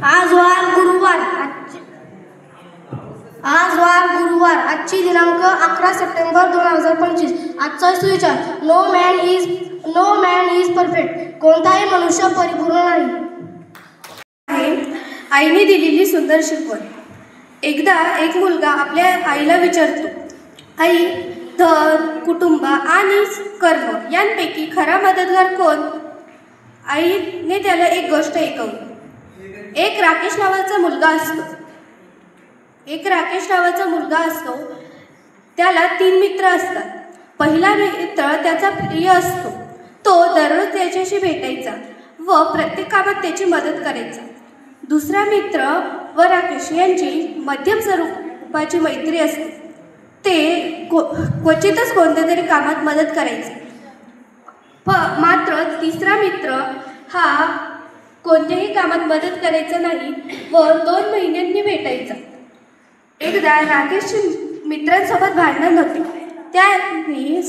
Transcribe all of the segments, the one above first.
आज वार गुरुवार आजची दिनांक 11 सप्टेंबर 2025. आजचा सुविचार नो मॅन इज परफेक्ट. कोणताही मनुष्य परिपूर्ण नाही. आईने दिलेली सुंदर शिकवण. एकदा एक मुलगा आपल्या आईला विचारतो, आई, धन, कुटुंब आणि कर्म यांपैकी खरा मदतगार कोण? आईने त्याला एक गोष्ट ऐकवली. एक राकेश नावाचा मुलगा असतो. त्याला 3 मित्र असतात. पहिला मित्र त्याचा प्रिय असतो. तो दररोज त्याच्याशी भेटायचा व प्रत्येक कामात त्याची मदत करायचा. दुसरा मित्र व राकेश यांची मध्यम स्वरूपाची मैत्री असते. ते क्वचितच कोणत्या तरी कामात मदत करायचे. मात्र तिसरा मित्र हा कोणत्याही कामात मदत करायचा नाही व 2 महिन्यांनी भेटायचा. एकदा राकेशची मित्रांसोबत भांडण होती. त्याने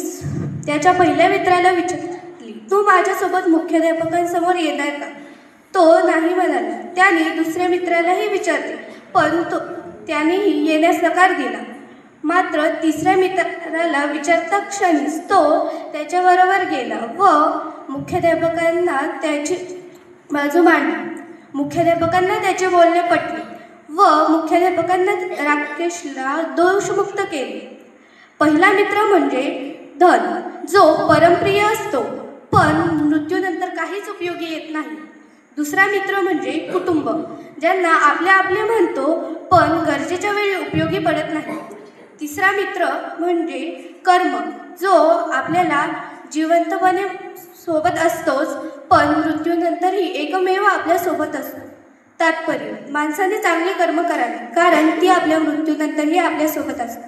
त्याच्या पहिल्या मित्राला विचारली, तू माझ्यासोबत मुख्याध्यापकांसमोर येणार का? तो नाही म्हणाला. त्याने दुसऱ्या मित्रालाही विचारले, पण त्यानेही येण्यास नकार दिला. मात्र तिसऱ्या मित्राला विचारता क्षणीच तो त्याच्याबरोबर गेला व मुख्याध्यापकांना त्याची बाजू मांडली. मुख्याध्यापकांना त्याचे बोलणे पटले व मुख्याध्यापकांना राकेशला दोषमुक्त केले. पहिला मित्र म्हणजे धन, जो परमप्रिय असतो पण मृत्यूनंतर काहीच उपयोगी येत नाही. दुसरा मित्र म्हणजे कुटुंब, ज्यांना आपले म्हणतो पण गरजेच्या वेळी उपयोगी पडत नाही. तिसरा मित्र म्हणजे कर्म, जो आपल्याला जिवंतपणे सोबत असतोच पण मृत्यूनंतरही एकमेव आपल्या सोबत असतो. तात्पर्य, माणसाने चांगले कर्म करावे, कारण ती आपल्या मृत्यूनंतरही आपल्या सोबत असतात.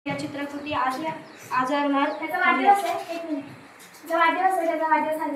या चित्रकृती आजरणार त्याचा वाढदिवस आहे. एक मिनिट, त्याचा वाढदिवस आहे. त्याचा वाढदिवस आहे.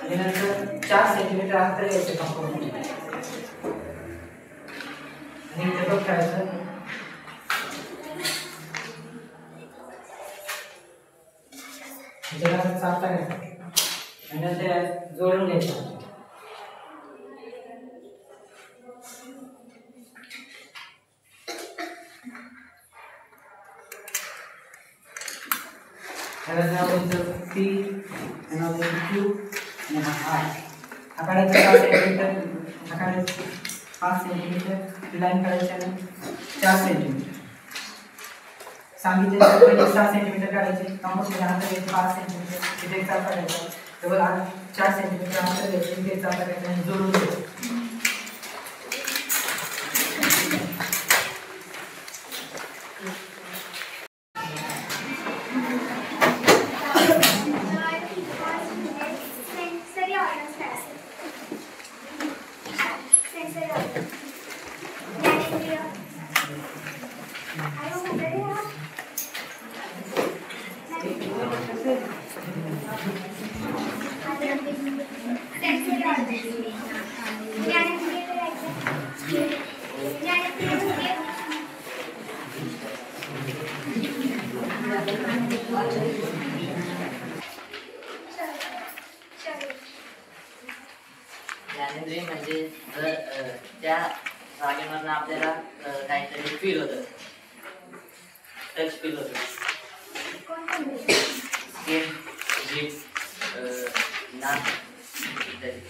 नंतर 4 सेंटीमीटर अंतर घ्यायचं कंपाऊंड आणि इथे बघ ठेवायचं. जरा चापटा घ्यायचा आणि नंतर जोडून घ्यायचं. त्याला P आणि Q आणि हा R आकाराचं 5 सेंटीमीटर, आकाराचं 5 सेंटीमीटर लाईन करायची आहे. 4 सेंटीमीटर. सांगितले तर पहिले 6 सेंटीमीटर काढायचे, कंपासमध्ये अंतर घ्यायचे 5 सेंटीमीटर, इथे एक चाप काढायचा, डबल 4 सेंटीमीटर अंतर घ्यायचे, इथे एक चाप काढायचा आणि जोडून द्यायचं. सेन्सरी ऑर्गन्स काय असेल? सेन्सरी ऑर्गन्स ज्ञानेंद्रिय आणि मग म्हणतात हे हा सेन्सरी ऑर्गन्स ज्ञानेंद्रिय करायचं. ज्ञानेंद्रिय म्हणजे ज्ञानेंद्रिय म्हणजे जर त्या जागेमधनं आपल्याला काहीतरी फील होतं, टच फील होतं, स्किन, जीभ, नाक इत्यादी.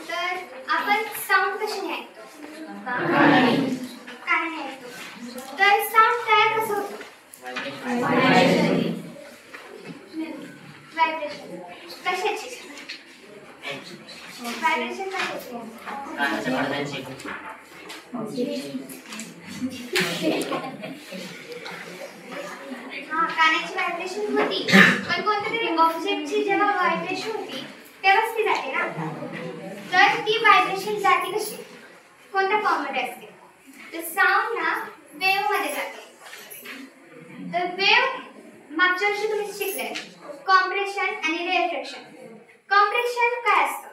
तर आपण साऊंड कशाने ऐकतो? कानाने ऐकतो. तर साऊंड तयार कसं होतं? व्हायब्रेशन. कशाची? व्हायब्रेशन कशाची? कानाच्या पडद्याची. हा, कानाची व्हायब्रेशन होती, पण कोणत्या तरी ऑब्जेक्टची जेव्हा व्हायब्रेशन होती तेव्हाच ती जाते ना. तर ती व्हायब्रेशन जाते कशी? कोणत्या फॉर्ममध्ये असते? तर साऊंड ना वेव्ह मध्ये जाते. तर वेव्ह मागच्या वर्षी तुम्ही शिकले कॉम्प्रेशन आणि रिफ्लेक्शन. कॉम्प्रेशन काय असतं?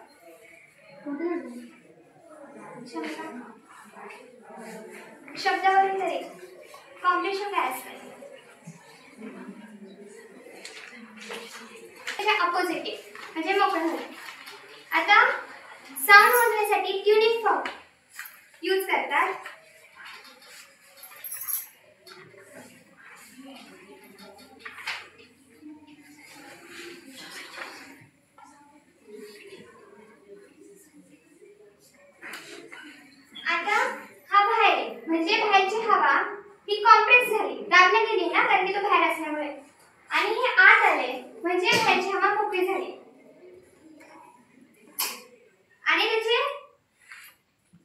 शब्दावरून तरी कॉम्प्रेशन काय असतं? त्याच्या अपोजिट म्हणजे मोकळं झालं. आता साऊंड मोजण्यासाठी ट्युनिंग फॉर्क यूज करतात. आता हा बाहेर आहे, म्हणजे बाहेरची हवा ही कॉम्प्रेस झाली, दाबली गेली ना, कारण की तो बाहेर असल्यामुळे. आणि हे आत आले म्हणजे बाहेरची हवा मोकळी झाली. आणि त्याचे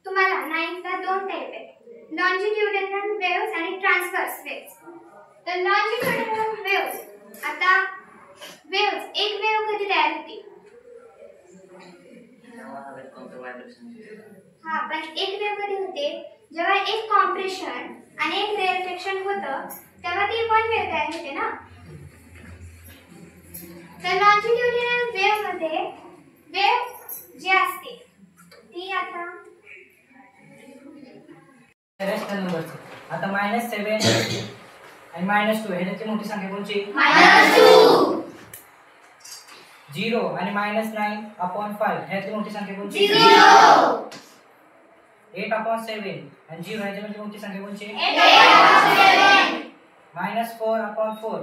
तुम्हाला 9th ला 2 टाइप आहेत, लॉन्जिट्युडिनल वेव्हज आणि ट्रान्सव्हर्स वेव्हज. तर लॉन्जिट्युडिनल वेव्हज, आता वेव्हज, एक वेव्ह कधी तयार होती? हा, पण एक वेव्ह कधी होते? जेव्हा एक कॉम्प्रेशन आणि एक रिफ्लेक्शन होतं तेव्हा ती वन वेव्ह तयार होते ना. तर लॉन्जिट्युडिनल वेव्ह मध्ये वेव्ह जी असते ती आता रॅशनल नंबरचे. आता -7 आणि -2 ह्याच्यातली मोठी संख्या कोणची? 0 आणि -9/5 ह्यातली मोठी संख्या कोणची? 8/7 आणि 0 ह्याच्यामधली मोठी संख्या कोणची? -4/4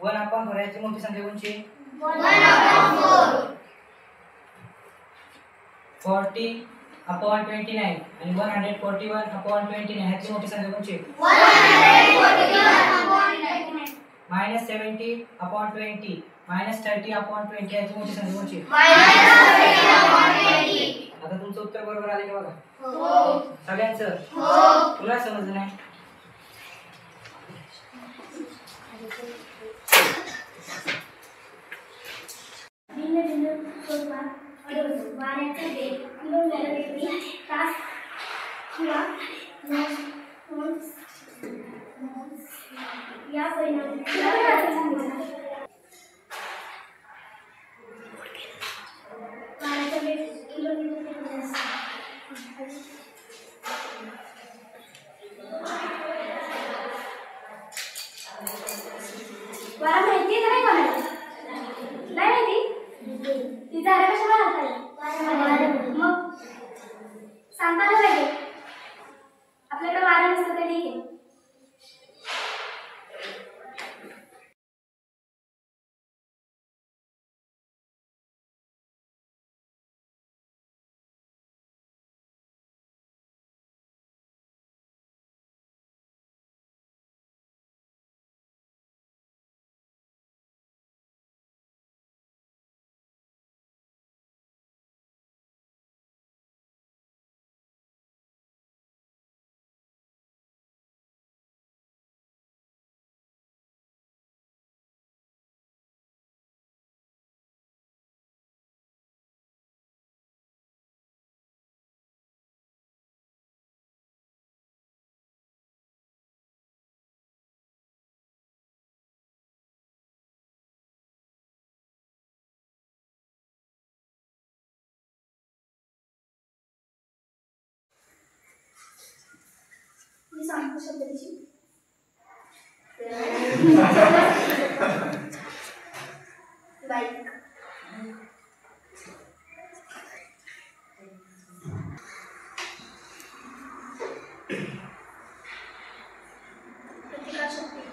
1/4 ह्यातली मोठी संख्या कोणची? 40/29 आणि 141/29 ह्यातली मोठी संख्या कोणची? -70/20 -30/20 ह्याची मोठी संख्या कोणची? आता तुमचं उत्तर बरोबर आले का बघा? सगळ्यांचं? तुला समजलं नाही? भिन्न भिन्न स्वरूपात वाऱ्याचा वेग किलोमीटर तास किंवा या वाऱ्याचा वेग किलोमीटर वारा माहिती आहे का नाही कोणाला? नाही माहिती? ती झाडं कशाला घालताय? मग सांगताना पाहिजे. आपल्याकडे वारा नसतं तर ठीक आहे. कृती सांगू शकते त्याची बाईक प्रतिकारशक्ती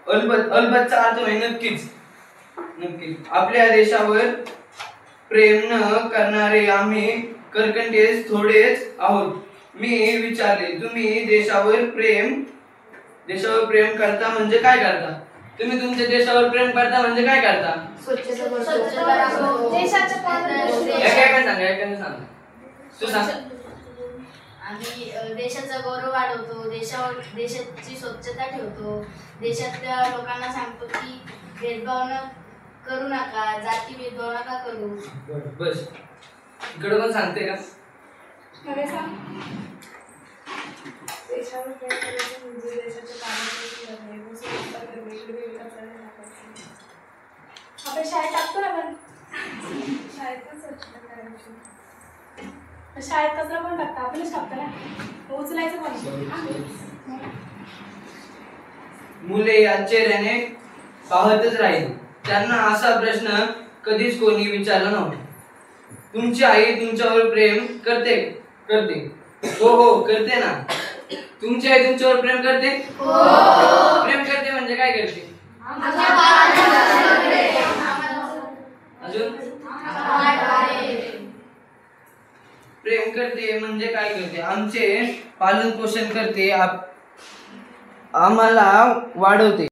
अल्बतचा अर्थ आहे नक्कीच आपल्या देशावर प्रेम न करणारे आम्ही करकंटेस थोडेच आहोत. मी विचारले, तुम्ही देशावर प्रेम करता म्हणजे काय करता? तुम्ही तुमच्या देशावर प्रेम करता म्हणजे काय करता? तू सांग. आम्ही देशाचा गौरव वाढवतो, देशाची स्वच्छता ठेवतो, देशातल्या लोकांना सांगतो की भेदभाव न करू नका, जाती भेदभाव नका करू. बस इकडे पण सांगते का? देशावर प्रेम करायचं म्हणजे देशाच्या कामासाठी करणे, स्वच्छता करणे, इकडे कचरा नाही टाकायचा. आपण शाळेत टाकतो ना, पण शाळेत पण स्वच्छता करायची. शाळेत कचरा कोण टाकतं? आपणच टाकतो ना, उचलायचं कोण? मुले आश्चर्याने पाहतच राहील. त्यांना असा प्रश्न कधीच कोणी विचारला नव्हता. तुमची आई तुमच्यावर प्रेम करते? हो करते ना. तुमची आई तुमच्यावर प्रेम करते? प्रेम करते म्हणजे काय करते? अजून प्रेम करते आमचे पालन पोषण करते, आम्हाला वाढवते.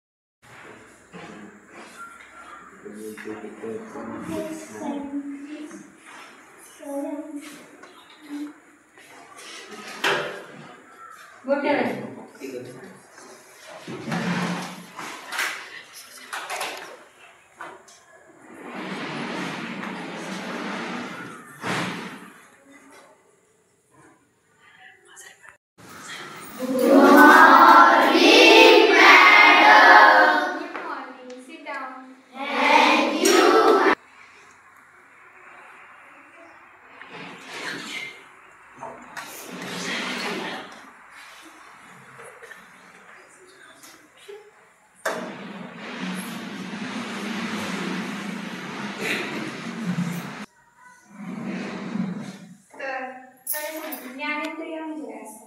ज्ञानेंद्रिय म्हणजे काय असतं?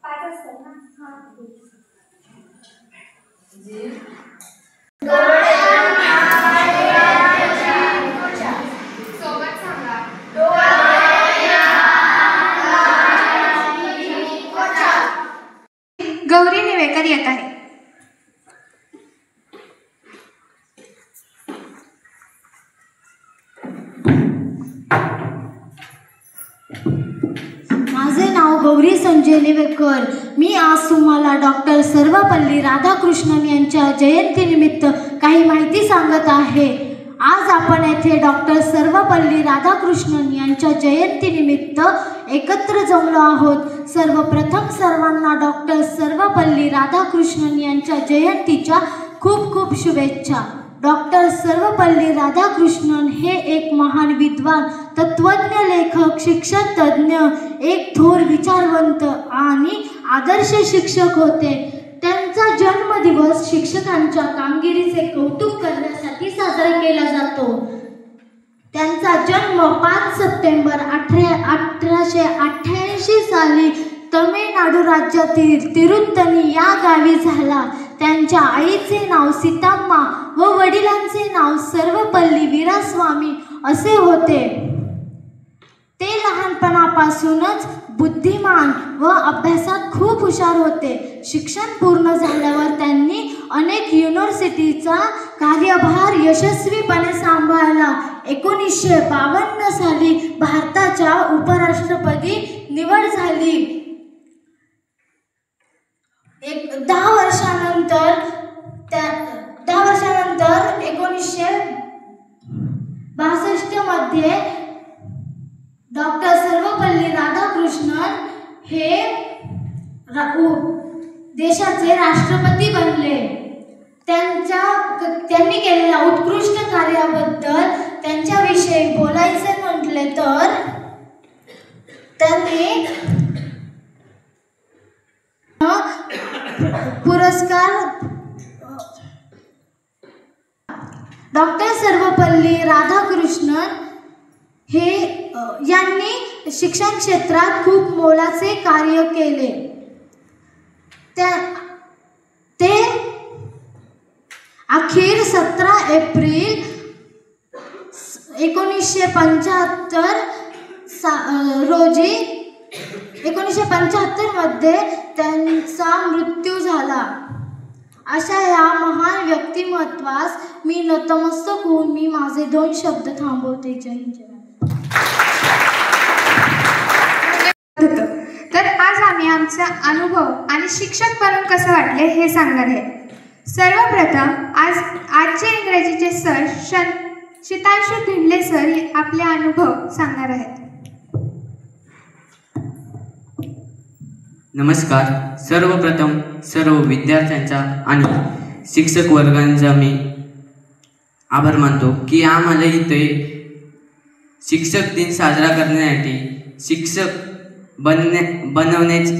पाच असतात ना. सोबत सांगा. गौरी निवेकर येत आहे. माझे नाव गौरी संजय निवेकर. मी आज तुम्हाला डॉक्टर सर्वपल्ली राधाकृष्णन यांच्या जयंतीनिमित्त काही माहिती सांगत आहे. आज आपण येथे डॉक्टर सर्वपल्ली राधाकृष्णन यांच्या जयंतीनिमित्त एकत्र जमलो आहोत. सर्वप्रथम सर्वांना डॉक्टर सर्वपल्ली राधाकृष्णन यांच्या जयंतीच्या खूप खूप शुभेच्छा. डॉक्टर सर्वपल्ली राधाकृष्णन हे एक महान विद्वान, तत्त्वज्ञ, लेखक, शिक्षण तज्ज्ञ, एक थोर विचारवंत आणि आदर्श शिक्षक होते. त्यांचा जन्मदिवस शिक्षकांच्या कामगिरीचे कौतुक करण्यासाठी साजरा केला जातो. त्यांचा जन्म 5 सप्टेंबर 1888 साली तमिळनाडू राज्यातील तिरुत्तनी या गावी झाला. त्यांच्या आईचे नाव सीताम्मा व वडिलांचे नाव सर्वपल्ली वीरास्वामी असे होते. ते लहानपणापासूनच बुद्धिमान व अभ्यासात खूप हुशार होते. शिक्षण पूर्ण झाल्यावर त्यांनी अनेक युनिव्हर्सिटीचा कार्यभार यशस्वीपणे सांभाळला. 1952 साली भारताच्या उपराष्ट्रपती निवड झाली. 10 वर्षानंतर 1962 मध्ये डॉक्टर सर्वपल्ली राधाकृष्णन हे देशाचे राष्ट्रपती बनले. त्यांनी केलेल्या उत्कृष्ट कार्याबद्दल त्यांच्याविषयी बोलायचे म्हटले तर त्यांनी पुरस्कार डॉक्टर सर्वपल्ली राधाकृष्णन यांनी शिक्षण क्षेत्रात खूप मोलाचे कार्य केले. ते अखेर 17 एप्रिल 1975 मध्ये त्यांचा मृत्यू झाला. अशा या महान व्यक्तिमत्वास मी नतमस्तक होऊन मी माझे 2 शब्द थांबवते. जय हिंद. तर आज आम्ही आमचा अनुभव आणि शिक्षक बनून कसं वाटले हे सांगणार आहे. सर्वप्रथम आजचे इंग्रजीचे सर शितांशू धिंडले सर आपले अनुभव सांगणार आहेत. नमस्कार. सर्वप्रथम सर्व विद्यार्थ्यांचा आणि शिक्षक वर्गांचा मी आभार मानतो की आम्हाला इथे शिक्षक दिन साजरा करण्यासाठी शिक्षक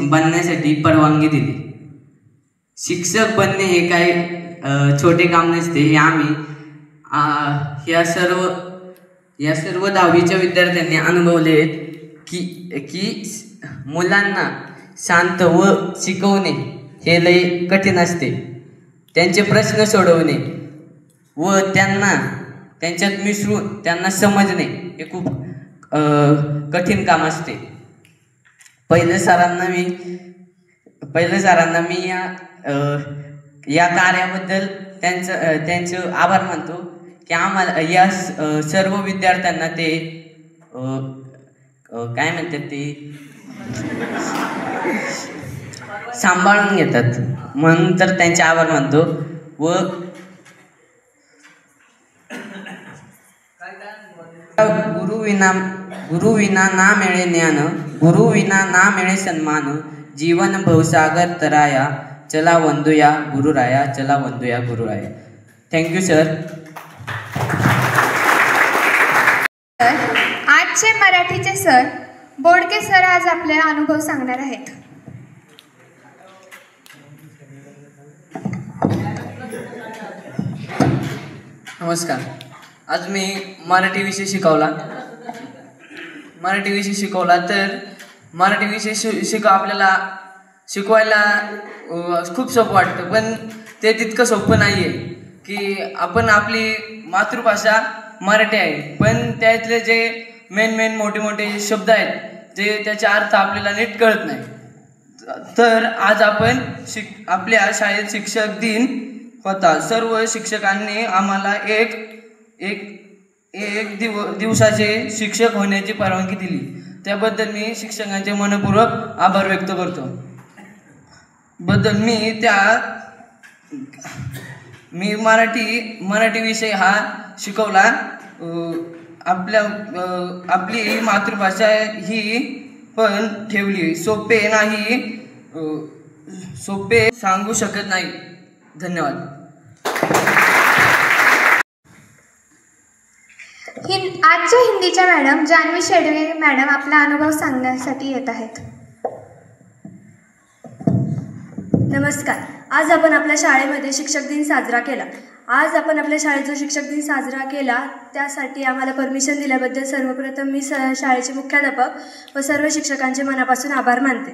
बनण्यासाठी परवानगी दिली. शिक्षक बनणे हे काही छोटे काम नसते. हे आम्ही या सर्व 10वीच्या विद्यार्थ्यांनी अनुभवले की मुलांना शांत व शिकवणे हे लय कठीण असते. त्यांचे प्रश्न सोडवणे व त्यांना त्यांच्यात मिसळून त्यांना समजणे हे खूप कठीण काम असते. पहिल्या सरांना मी या कार्याबद्दल त्यांचे आभार मानतो की आम्हाला या सर्व विद्यार्थ्यांना ते काय म्हणतात ते सांभाळून घेतात, म्हणून तर त्यांचे आभार मानतो. व गुरु विना ना मिळे ज्ञान, गुरु विना ना मिळे सन्मान, जीवन भवसागर तराया, चला वंदूया गुरुराया, चला वंदूया गुरुराया. Thank you sir. आजचे मराठीचे सर बोडके सर आज आपल्याला अनुभव सांगणार आहेत. नमस्कार. आज मी मराठी विषय शिकवला. तर मराठी विषय आपल्याला शिकवायला खूप सोपं वाटतं, पण ते तितकं सोपं नाही आहे. की आपण आपली मातृभाषा मराठी आहे, पण त्यातले जे मेन मोठे शब्द आहेत जे त्याचे अर्थ आपल्याला नीट कळत नाही. तर आज आपण आपल्या शाळेत शिक्षक दिन होता. सर्व शिक्षकांनी आम्हाला एक दिवसाचे शिक्षक होण्याची परवानगी दिली. त्याबद्दल मी शिक्षकांचे मनपूर्वक आभार व्यक्त करतो. मी मराठी विषय हा शिकवला. आपली मातृभाषा ही पण ठेवली. सोपे सांगू शकत नाही. धन्यवाद. आजच्या हिंदीच्या मॅडम जान्हवी शेडगे मॅडम आपला अनुभव सांगण्यासाठी येत आहेत. नमस्कार. आज आपण आपल्या शाळेमध्ये शिक्षक दिन साजरा केला. आज आपण आपल्या शाळेचा शिक्षक दिन साजरा केला त्यासाठी आम्हाला परमिशन दिल्याबद्दल सर्वप्रथम मी शाळेचे मुख्याध्यापक व सर्व शिक्षकांचे मनापासून आभार मानते.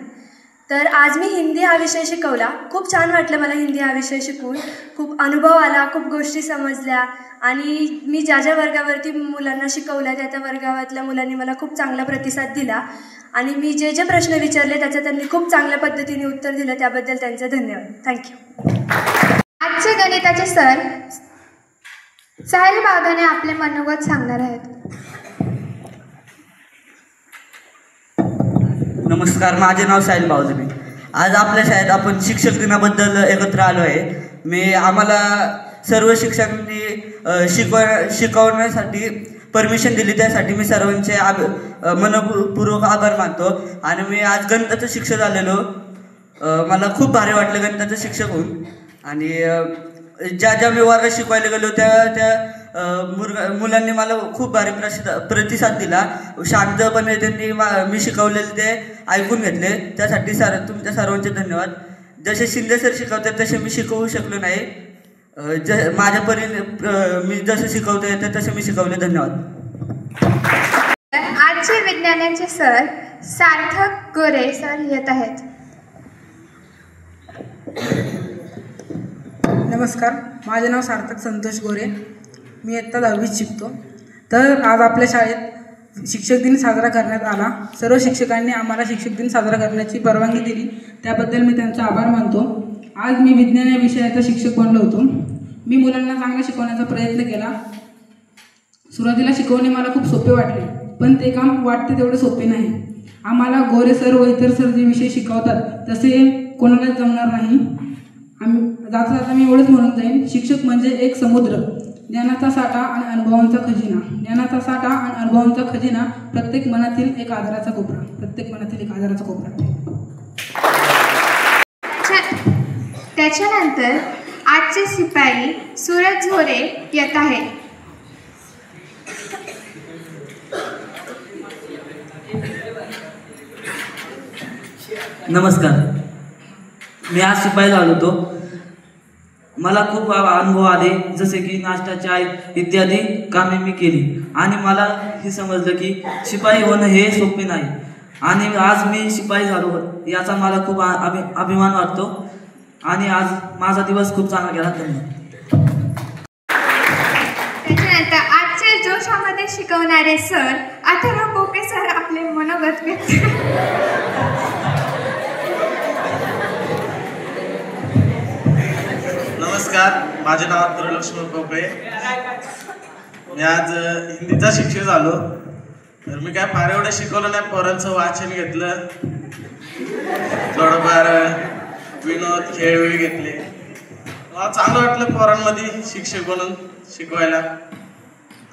तर आज मी हिंदी हा विषय शिकवला. खूप छान वाटलं मला हिंदी हा विषय शिकवून. खूप अनुभव आला, खूप गोष्टी समजल्या आणि मी ज्या वर्गावरती मुलांना शिकवल्या त्या वर्गातल्या मुलांनी मला खूप चांगला प्रतिसाद दिला आणि मी जे प्रश्न विचारले त्याचं त्यांनी खूप चांगल्या पद्धतीने उत्तर दिलं. त्याबद्दल त्यांचे धन्यवाद. थँक्यू. आजचे गणिताचे सर साहिल बावधाने आपले मनोगत सांगणार आहेत. नमस्कार. माझे नाव साहिल बावधने. आज आपल्या शाळेत आपण शिक्षक दिनाबद्दल एकत्र आलो आहे. आम्हाला सर्व शिक्षकांनी शिकवण्यासाठी परमिशन दिली, त्यासाठी मी सर्वांचे मनपूर्वक आभार मानतो. आणि मी आज गणिताचं शिक्षक झालेलो. मला खूप भारी वाटलं गणिताचं शिक्षक होऊन. आणि ज्या मी वर्गात शिकवायला गेलो त्या मुलांनी मला खूप भारी प्रतिसाद दिला. शांतपणे त्यांनी मी शिकवलेले ते ऐकून घेतले. त्यासाठी तुमच्या सर्वांचे धन्यवाद. जसे शिंदे सर शिकवतात तसे मी शिकवू शकलो नाही. माझ्या मी जसं शिकवतो येतं तसे मी शिकवले. धन्यवाद. आजचे विज्ञानाचे सर सार्थक गोरे सर येत आहेत. नमस्कार. माझे नाव सार्थक संतोष गोरे. मी इयत्ता 10वीत शिकतो. तर आज आपल्या शाळेत शिक्षक दिन साजरा करण्यात आला. सर्व शिक्षकांनी आम्हाला शिक्षक दिन साजरा करण्याची परवानगी दिली, त्याबद्दल मी त्यांचा आभार मानतो. आज मी विज्ञान या विषयाचा शिक्षक बनलो होतो. मी मुलांना चांगलं शिकवण्याचा प्रयत्न केला. सुरुवातीला शिकवणे मला खूप सोपे वाटले, पण ते काम वाटते तेवढे सोपे नाही. आम्हाला गोरे सर व इतर सर जे विषय शिकवतात तसे कोणालाच जमणार नाही. जाता मी एवढंच म्हणून जाईन, शिक्षक म्हणजे एक समुद्र, ज्ञानाचा साठा आणि अनुभवांचा खजिना. ज्ञानाचा साठा आणि अनुभवांचा खजिना, प्रत्येक मनातील एक आदराचा कोपरा. त्याच्यानंतर आजचे शिपाई सूरज झोरे येत आहेत. नमस्कार. मी आज शिपाईला आलो होतो. मला खूप अनुभव आले, जसे की नाश्त्याच्या इत्यादी कामे मी केली आणि मला हे समजलं की शिपाई होणं हे सोपे नाही. आणि आज मी शिपाई झालो याचा मला खूप अभिमान वाटतो आणि आज माझा दिवस खूप चांगला गेला. धन्यवाद. त्याच्यानंतर आजच्या जोशामध्ये शिकवणारे सर अथर्व पोके सर आपले मनोगत व्यक्त. नमस्कार, माझे नाव अथर्व लक्ष्मण पोकळे. मी आज हिंदीचा शिक्षक झालो. तर मी काय फार एवढं शिकवलं नाही, पोरांचं वाचन घेतलं, थोडंफार विनोद खेळ घेतले. मला चांगलं वाटलं पोरांमध्ये शिक्षक म्हणून शिकवायला.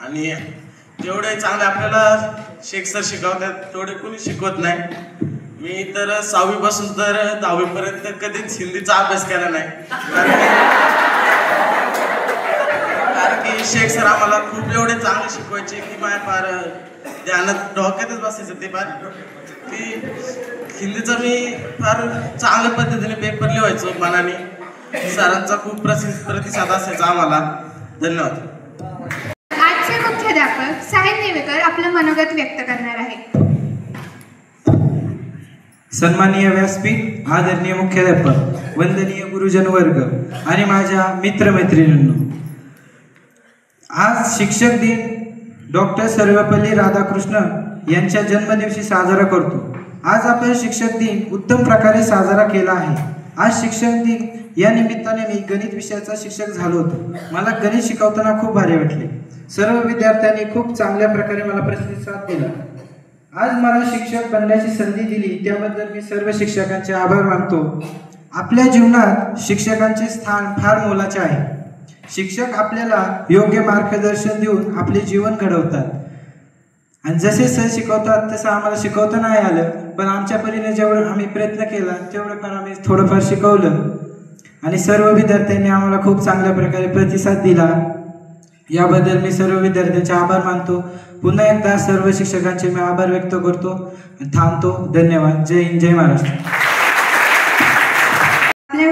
आणि जेवढे चांगले आपल्याला शेख सर शिकवतात तेवढे कोणी शिकवत नाही. मी तर 6वी पासून तर 10वी पर्यंत कधीच हिंदीचा अभ्यास केला नाही, कारण की शेख सर आम्हाला खूप एवढे चांगले शिकवायचे की माझ्या फार ध्यानात डोक्यातच बसायचं ते फार की हिंदीचा मी फार चांगल्या पद्धतीने पेपर लिहायचो मनाने. सरांचा खूप प्रतिसाद असायचा आम्हाला. धन्यवाद. आजचे मुख्याध्यापक साहिल नेवेकर आपलं मनोगत व्यक्त करणार आहे. सन्माननीय व्यासपीठ, आदरणीय मुख्याध्यापक, वंदनीय गुरुजन वर्ग आणि माझ्या मित्रमैत्रिणींनो, आज शिक्षक दिन डॉक्टर सर्वपल्ली राधाकृष्णन यांच्या जन्मदिवशी साजरा करतो. आज आपण शिक्षक दिन उत्तम प्रकारे साजरा केला आहे. आज शिक्षक दिन या निमित्ताने मी गणित विषयाचा शिक्षक झालो होतो. मला गणित शिकवताना खूप भारी वाटले. सर्व विद्यार्थ्यांनी खूप चांगल्या प्रकारे मला प्रतिसाद दिला. आज मला शिक्षक बनण्याची संधी दिली त्याबद्दल मी सर्व शिक्षकांचे आभार मानतो. आपल्या जीवनात शिक्षकांचे स्थान फार मोलाचे आहे. शिक्षक आपल्याला योग्य मार्गदर्शन देऊन आपले जीवन घडवतात. आणि जसे सर शिकवतात तसं आम्हाला शिकवता नाही आलं, पण आमच्या परीने जेवढं आम्ही प्रयत्न केला तेवढं फार आम्ही थोडंफार शिकवलं आणि सर्व विद्यार्थ्यांनी आम्हाला खूप चांगल्या प्रकारे प्रतिसाद दिला. याबद्दल मी सर्व विद्यार्थ्यांचे आभार मानतो. पुन्हा एकदा सर्व शिक्षकांचे मी आभार व्यक्त करतो आणि थांबतो. धन्यवाद. जय हिंद, जय महाराष्ट्र. आपले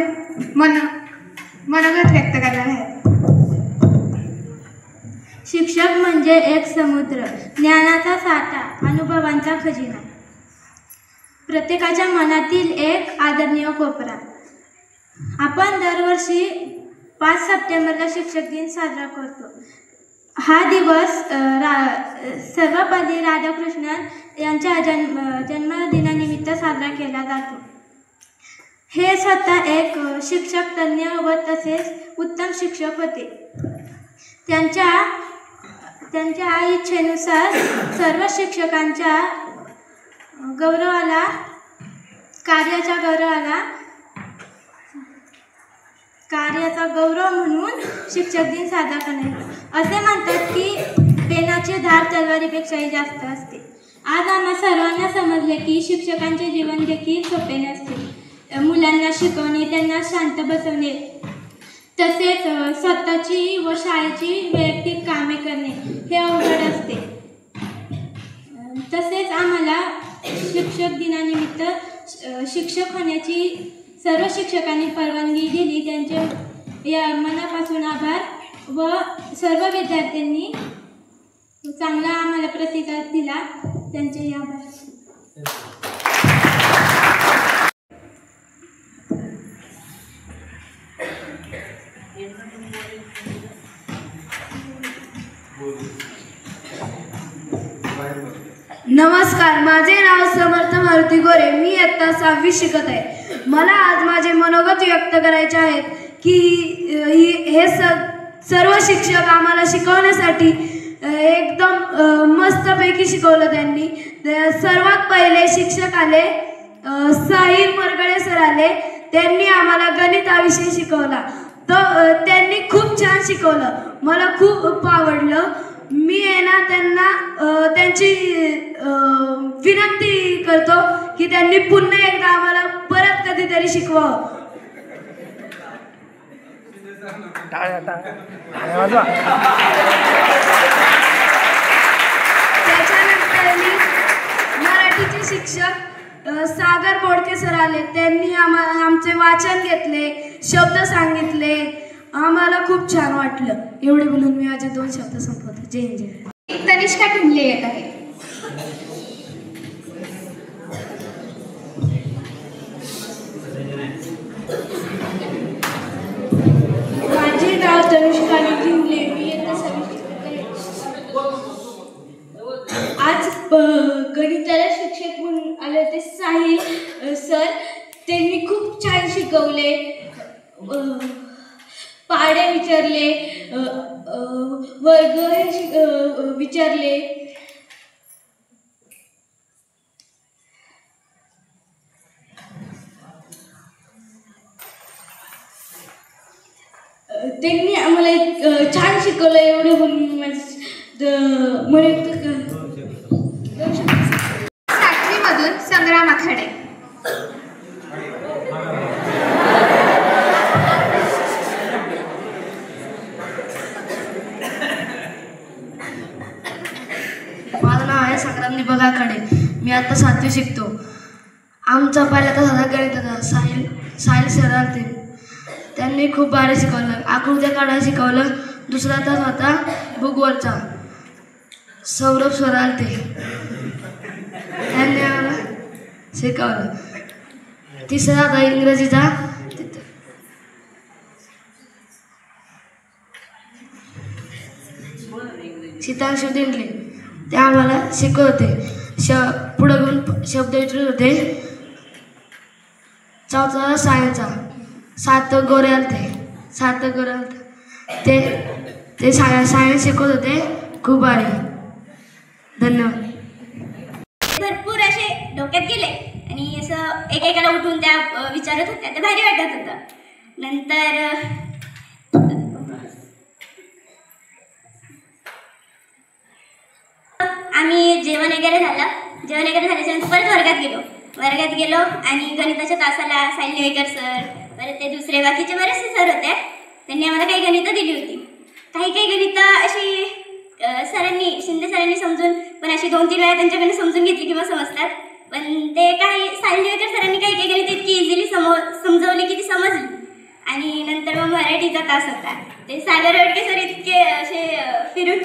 मनोगत व्यक्त करणार आहे. शिक्षक म्हणजे एक समुद्र, ज्ञानाचा साठा, अनुभवांचा खजिना, प्रत्येकाच्या मनातील एक आदरणीय कोपरा. आपण दरवर्षी 5 सप्टेंबरला शिक्षक दिन साजरा करतो. हा दिवस सर्वपल्ली राधाकृष्णन यांच्या जन्मदिनानिमित्त साजरा केला जातो. हे स्वतः एक शिक्षक तज्ञ व तसेच उत्तम शिक्षक होते. त्यांच्या इच्छेनुसार सर्व शिक्षकांच्या कार्याचा गौरव म्हणून शिक्षक दिन साजरा करण्यात. असे म्हणतात की पेनाची धार तलवारीपेक्षाही जास्त असते. आज आम्हा सर्वांना समजले की शिक्षकांचे जीवन देखील सोपे नसते. मुलांना शिकवणे, त्यांना शांत बसवणे, तसेच स्वतःची व शाळेची वैयक्तिक कामे करणे हे अवघड असते. तसेच आम्हाला शिक्षक दिनानिमित्त शिक्षक होण्याची सर्व शिक्षकांनी परवानगी दिली. त्यांचे या मनापासून आभार व सर्व विद्यार्थ्यांनी चांगला आम्हाला प्रतिसाद दिला, त्यांचे आभार. नमस्कार, माझे नाव समर्थ मारुती गोरे. मी इयत्ता 6वी शिकत आहे. मला आज माझे मनोगत व्यक्त करायचे आहेत की हे सर्व शिक्षक आम्हाला शिकवण्यासाठी एकदम मस्तपैकी शिकवलं त्यांनी. सर्वात पहिले शिक्षक आले, साहिल मरगळे सर आले. त्यांनी आम्हाला गणित हा विषय शिकवला. त्यांनी खूप छान शिकवलं, मला खूप आवडलं. मी आहे ना त्यांची विनंती करतो की त्यांनी पुन्हा एकदा आम्हाला परत कधीतरी शिकवावं. त्याच्यानंतर मराठीचे शिक्षक सागर बोडके सर आले. त्यांनी आमचे वाचन घेतले, शब्द सांगितले, आम्हाला खूप छान वाटलं. एवढे बोलून मी माझे 2 शब्द संपवतो. जय हिंद, जय. तनिष्का ठुमले येत आहे. पाढे विचारले, वर्ग विचारले. त्यांनी आम्हाला छान शिकवलं. एवढं सातवीमधून संग्राम आखाडे. माझं नाव आहे संग्राम दीपक आखाडे. मी आता 7वी शिकतो. आमचा पहिला तास होता गणिताचा. साहिल सर आलते. त्यांनी खूप भारी शिकवलं. आकृत्या काढायला शिकवलं. दुसरा तास होता भूगोलचा. सौरभ सर आलते. त्यांनी आम्हाला शिकवलं. तिसरा होता इंग्रजीचा. सीतांशू दिंडले. ते आम्हाला शिकवत होते. पुढं घेऊन शब्द विचारत होते. चौथा सायन्सचा. 7 गोरे आलते. 7 गोरे आलते. ते सायन्स शिकवत होते. खूप भारी. धन्यवाद. भरपूर असे डोक्यात गेले आणि असं एकेकाला उठून त्या विचारत होत्या. ते भारी वाटत होतं. नंतर आम्ही जेवण वगैरे झाल्याच्यानंतर परत वर्गात गेलो आणि गणिताच्या तासाला साहिल निवेकर सर, परत ते दुसरे बाकीचे बरेचसे सर होते. त्यांनी आम्हाला काही गणितं दिली होती. काही गणितं अशी शिंदे सरांनी समजून पण अशी 2-3 वेळा त्यांच्याकडे समजून घेतली किंवा समजतात. पण ते काही साहिल निवेकर सरांनी काही गणितं इतकी इझिली समजवली की ती समजली. आणि नंतर मग मराठीचा तास होता. ते सागर वडके सर इतके असे फिरून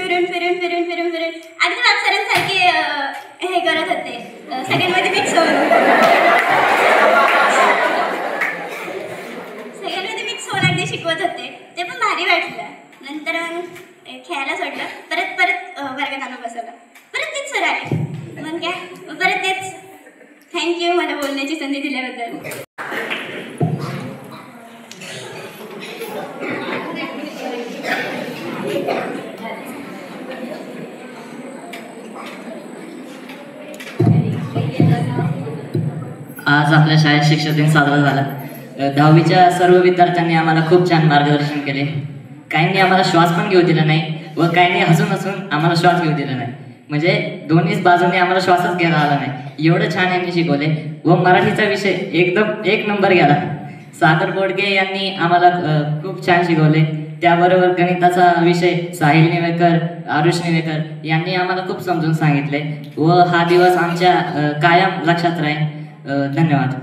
अगदी अक्षरांसारखे हे करत होते. सगळ्यांमध्ये मिक्स होऊन अगदी शिकवत होते. ते पण भारी वाटलं. नंतर मग खेळायला सोडलं. परत वर्गात आणून बसवलं. परत तेच सर आले. मग काय परत तेच. थँक्यू मला बोलण्याची संधी दिल्याबद्दल. आज आपल्या शाळेत शिक्षक दिन साजरा झाला. 10वीच्या सर्व विद्यार्थ्यांनी आम्हाला खूप छान मार्गदर्शन केले. काहींनी आम्हाला श्वास पण घेऊ दिला नाही व काहींनी हसून आम्हाला श्वास घेऊ दिला नाही. म्हणजे दोन्ही बाजूने आम्हाला श्वासच घ्यायला आला नाही. एवढं छान यांनी शिकवले व मराठीचा विषय एकदम 1 नंबर गेला. सागर बोडके यांनी आम्हाला खूप छान शिकवले. त्याबरोबर गणिताचा विषय साहिल निवेकर, आरुष निवेकर यांनी आम्हाला खूप समजून सांगितले व हा दिवस आमच्या कायम लक्षात राहील. धन्यवाद.